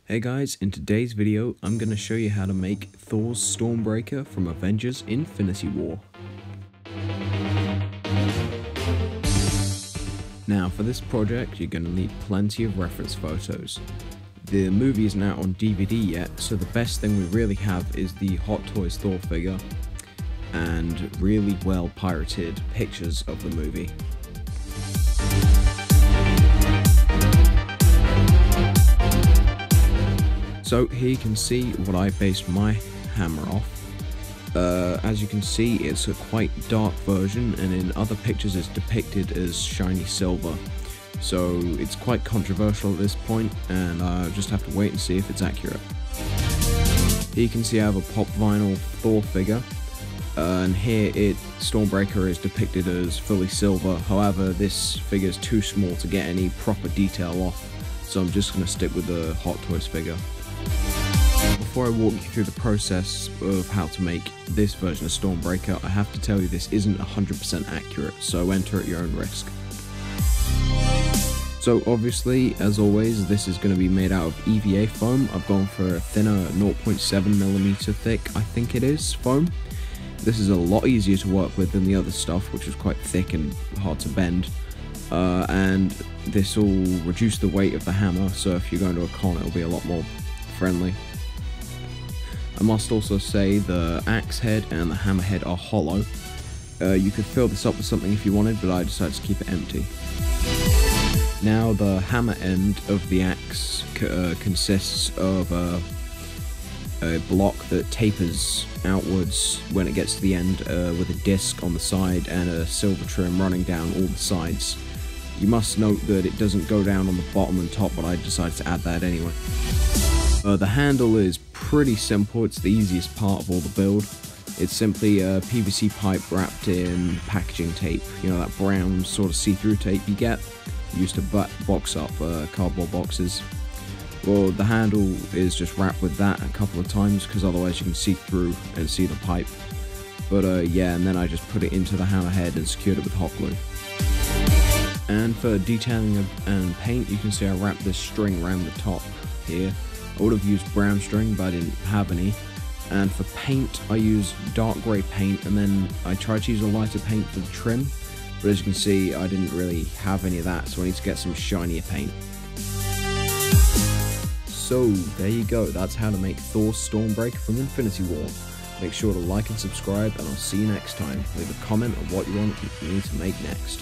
Hey guys, in today's video, I'm going to show you how to make Thor's Stormbreaker from Avengers Infinity War. Now for this project, you're going to need plenty of reference photos. The movie isn't out on DVD yet, so the best thing we really have is the Hot Toys Thor figure and really well pirated pictures of the movie. So here you can see what I based my hammer off. As you can see, it's a quite dark version, and in other pictures it's depicted as shiny silver. So it's quite controversial at this point, and I just have to wait and see if it's accurate. Here you can see I have a pop vinyl Thor figure, and here Stormbreaker is depicted as fully silver. However, this figure is too small to get any proper detail off, so I'm just going to stick with the Hot Toys figure. Before I walk you through the process of how to make this version of Stormbreaker, I have to tell you this isn't 100% accurate, so enter at your own risk. So obviously, as always, this is going to be made out of EVA foam. I've gone for a thinner 0.7mm thick, I think it is, foam. This is a lot easier to work with than the other stuff, which was quite thick and hard to bend. And this will reduce the weight of the hammer, so if you're going to a con, it'll be a lot more friendly. I must also say the axe head and the hammer head are hollow. You could fill this up with something if you wanted, but I decided to keep it empty. Now the hammer end of the axe consists of a block that tapers outwards when it gets to the end with a disc on the side and a silver trim running down all the sides. You must note that it doesn't go down on the bottom and top, but I decided to add that anyway. The handle is pretty simple. It's the easiest part of all the build. It's simply a PVC pipe wrapped in packaging tape, you know, that brown sort of see-through tape you get used to box up cardboard boxes. Well, the handle is just wrapped with that a couple of times because otherwise you can see through and see the pipe. But yeah, and then I just put it into the hammerhead and secured it with hot glue. And for detailing and paint, you can see I wrapped this string around the top here. I would have used brown string, but I didn't have any. And for paint, I used dark grey paint, and then I tried to use a lighter paint for the trim, but as you can see, I didn't really have any of that, so I need to get some shinier paint. So, there you go, that's how to make Thor's Stormbreaker from Infinity War. Make sure to like and subscribe, and I'll see you next time. Leave a comment on what you want me to make next.